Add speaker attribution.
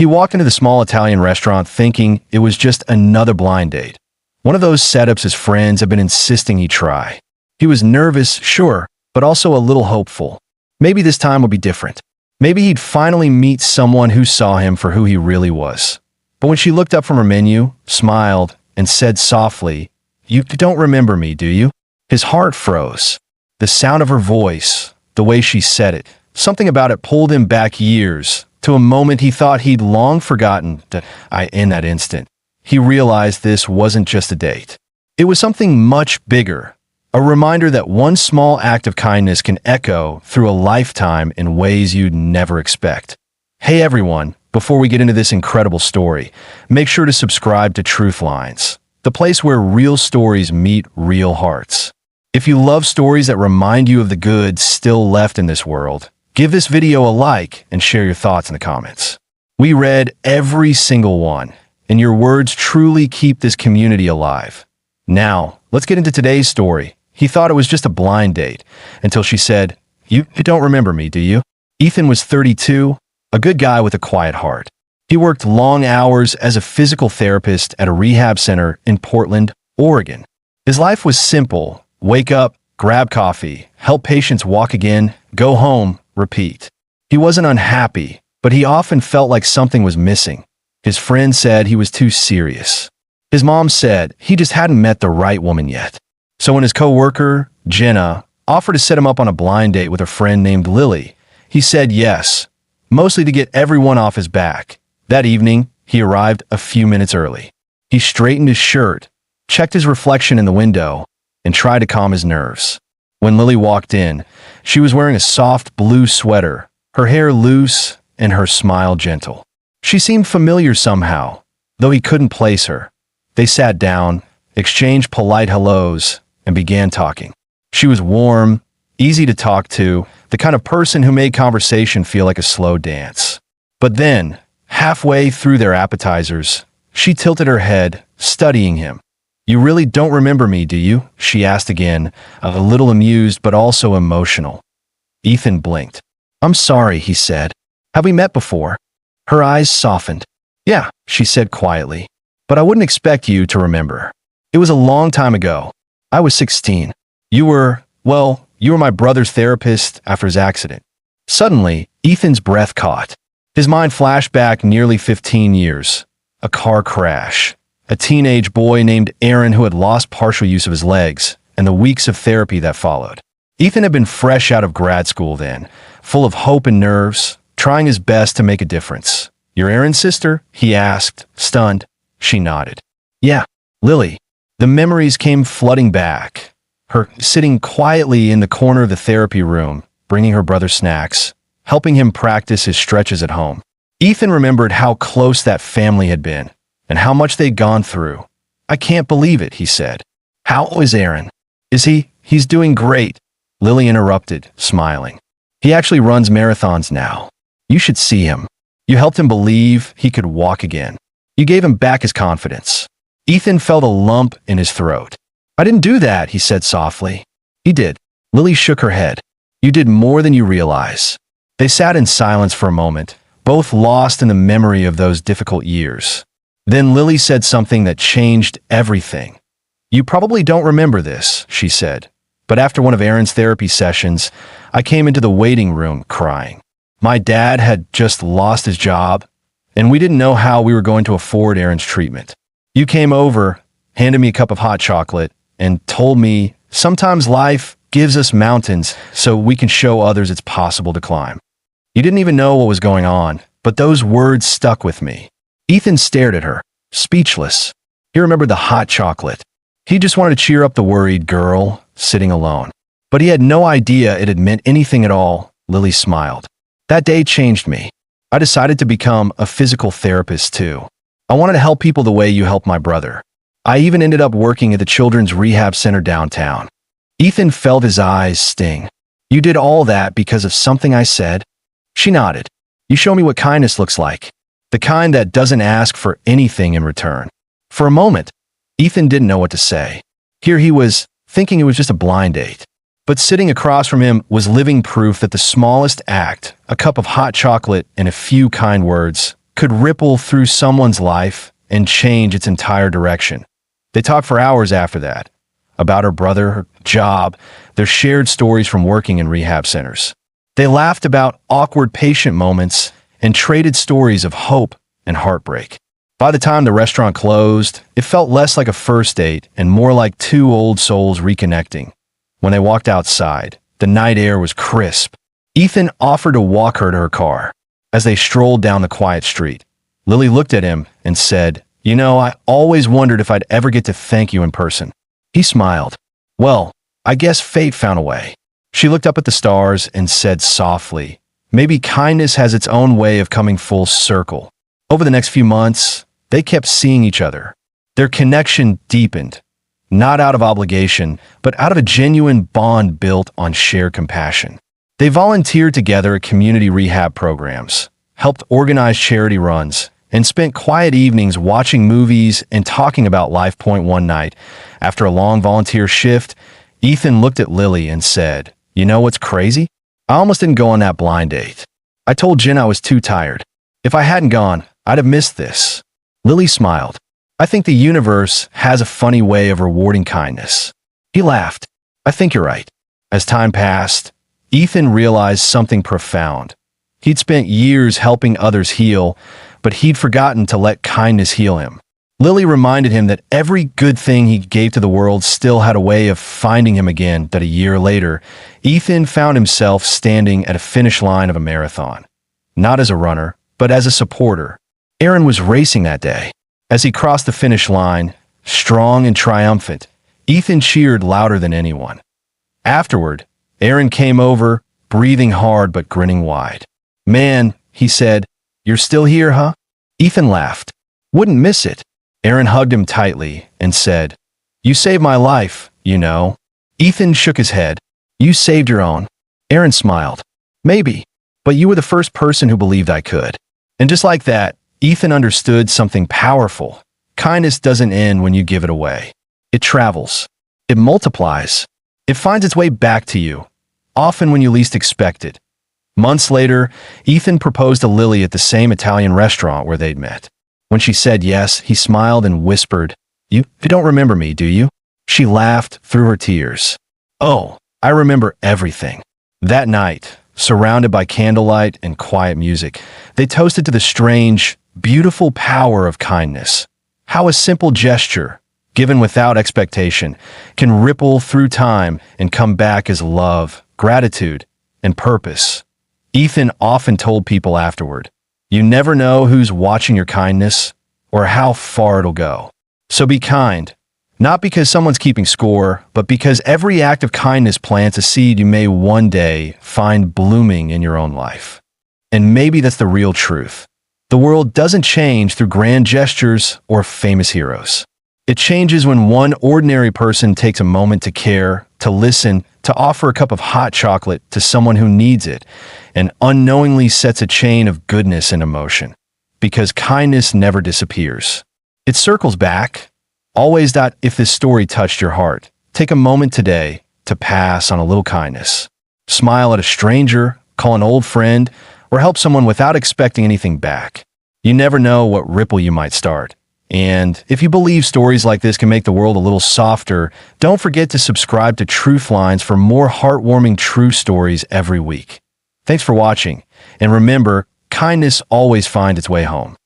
Speaker 1: He walked into the small Italian restaurant thinking it was just another blind date. One of those setups his friends have been insisting he try. He was nervous, sure, but also a little hopeful. Maybe this time would be different. Maybe he'd finally meet someone who saw him for who he really was. But when she looked up from her menu, smiled, and said softly, "You don't remember me, do you?" His heart froze. The sound of her voice, the way she said it, something about it pulled him back years, to a moment he thought he'd long forgotten. In that instant, he realized this wasn't just a date. It was something much bigger, a reminder that one small act of kindness can echo through a lifetime in ways you'd never expect. Hey everyone, before we get into this incredible story, make sure to subscribe to TruthLines, the place where real stories meet real hearts. If you love stories that remind you of the good still left in this world, give this video a like and share your thoughts in the comments. We read every single one, and your words truly keep this community alive. Now, let's get into today's story. He thought it was just a blind date, until she said, You don't remember me, do you? Ethan was 32, a good guy with a quiet heart. He worked long hours as a physical therapist at a rehab center in Portland, Oregon. His life was simple: wake up, grab coffee, help patients walk again, go home, repeat. He wasn't unhappy, but he often felt like something was missing. His friends said he was too serious. His mom said he just hadn't met the right woman yet. So when his coworker, Jenna, offered to set him up on a blind date with a friend named Lily, he said yes, mostly to get everyone off his back. That evening, he arrived a few minutes early. He straightened his shirt, checked his reflection in the window, and tried to calm his nerves. When Lily walked in, she was wearing a soft blue sweater, her hair loose and her smile gentle. She seemed familiar somehow, though he couldn't place her. They sat down, exchanged polite hellos, and began talking. She was warm, easy to talk to, the kind of person who made conversation feel like a slow dance. But then, halfway through their appetizers, she tilted her head, studying him. "You really don't remember me, do you?" she asked again, a little amused but also emotional. Ethan blinked. "I'm sorry," he said. "Have we met before?" Her eyes softened. "Yeah," she said quietly, "but I wouldn't expect you to remember. It was a long time ago. I was 16. You were my brother's therapist after his accident." Suddenly, Ethan's breath caught. His mind flashed back nearly 15 years. A car crash. A teenage boy named Aaron who had lost partial use of his legs, and the weeks of therapy that followed. Ethan had been fresh out of grad school then, full of hope and nerves, trying his best to make a difference. "You're Aaron's sister?" he asked, stunned. She nodded. "Yeah, Lily." The memories came flooding back. Her sitting quietly in the corner of the therapy room, bringing her brother snacks, helping him practice his stretches at home. Ethan remembered how close that family had been, and how much they'd gone through. "I can't believe it," he said. "How is Aaron?" He's doing great," Lily interrupted, smiling. "He actually runs marathons now. You should see him. You helped him believe he could walk again. You gave him back his confidence." Ethan felt a lump in his throat. "I didn't do that," he said softly. "He did." Lily shook her head. "You did more than you realize." They sat in silence for a moment, both lost in the memory of those difficult years. Then Lily said something that changed everything. "You probably don't remember this," she said, "but after one of Aaron's therapy sessions, I came into the waiting room crying. My dad had just lost his job, and we didn't know how we were going to afford Aaron's treatment. You came over, handed me a cup of hot chocolate, and told me sometimes life gives us mountains so we can show others it's possible to climb. You didn't even know what was going on, but those words stuck with me." Ethan stared at her, speechless. He remembered the hot chocolate. He just wanted to cheer up the worried girl sitting alone. But he had no idea it had meant anything at all. Lily smiled. "That day changed me. I decided to become a physical therapist too. I wanted to help people the way you helped my brother. I even ended up working at the children's rehab center downtown." Ethan felt his eyes sting. "You did all that because of something I said?" She nodded. "You show me what kindness looks like. The kind that doesn't ask for anything in return." For a moment, Ethan didn't know what to say. Here he was, thinking it was just a blind date. But sitting across from him was living proof that the smallest act, a cup of hot chocolate and a few kind words, could ripple through someone's life and change its entire direction. They talked for hours after that, about her brother, her job, their shared stories from working in rehab centers. They laughed about awkward patient moments and traded stories of hope and heartbreak. By the time the restaurant closed, it felt less like a first date and more like two old souls reconnecting. When they walked outside, the night air was crisp. Ethan offered to walk her to her car. As they strolled down the quiet street, Lily looked at him and said, "You know, I always wondered if I'd ever get to thank you in person." He smiled. "Well, I guess fate found a way." She looked up at the stars and said softly, "Maybe kindness has its own way of coming full circle." Over the next few months, they kept seeing each other. Their connection deepened, not out of obligation, but out of a genuine bond built on shared compassion. They volunteered together at community rehab programs, helped organize charity runs, and spent quiet evenings watching movies and talking about life. One night, after a long volunteer shift, Ethan looked at Lily and said, "You know what's crazy? I almost didn't go on that blind date. I told Jen I was too tired. If I hadn't gone, I'd have missed this." Lily smiled. "I think the universe has a funny way of rewarding kindness." He laughed. "I think you're right." As time passed, Ethan realized something profound. He'd spent years helping others heal, but he'd forgotten to let kindness heal him. Lily reminded him that every good thing he gave to the world still had a way of finding him again. That a year later, Ethan found himself standing at a finish line of a marathon. Not as a runner, but as a supporter. Aaron was racing that day. As he crossed the finish line, strong and triumphant, Ethan cheered louder than anyone. Afterward, Aaron came over, breathing hard but grinning wide. "Man," he said, "you're still here, huh?" Ethan laughed. "Wouldn't miss it." Aaron hugged him tightly and said, "You saved my life, you know." Ethan shook his head. "You saved your own." Aaron smiled. "Maybe, but you were the first person who believed I could." And just like that, Ethan understood something powerful. Kindness doesn't end when you give it away. It travels. It multiplies. It finds its way back to you, often when you least expect it. Months later, Ethan proposed to Lily at the same Italian restaurant where they'd met. When she said yes, he smiled and whispered, You don't remember me, do you?" She laughed through her tears. "Oh, I remember everything." That night, surrounded by candlelight and quiet music, they toasted to the strange, beautiful power of kindness. How a simple gesture, given without expectation, can ripple through time and come back as love, gratitude, and purpose. Ethan often told people afterward, "You never know who's watching your kindness or how far it'll go." So be kind, not because someone's keeping score, but because every act of kindness plants a seed you may one day find blooming in your own life. And maybe that's the real truth. The world doesn't change through grand gestures or famous heroes. It changes when one ordinary person takes a moment to care, to listen, to offer a cup of hot chocolate to someone who needs it, and unknowingly sets a chain of goodness and emotion. Because kindness never disappears. It circles back. Always. If this story touched your heart, take a moment today to pass on a little kindness. Smile at a stranger, call an old friend, or help someone without expecting anything back. You never know what ripple you might start. And if you believe stories like this can make the world a little softer, don't forget to subscribe to TruthLines for more heartwarming true stories every week. Thanks for watching, and remember, kindness always finds its way home.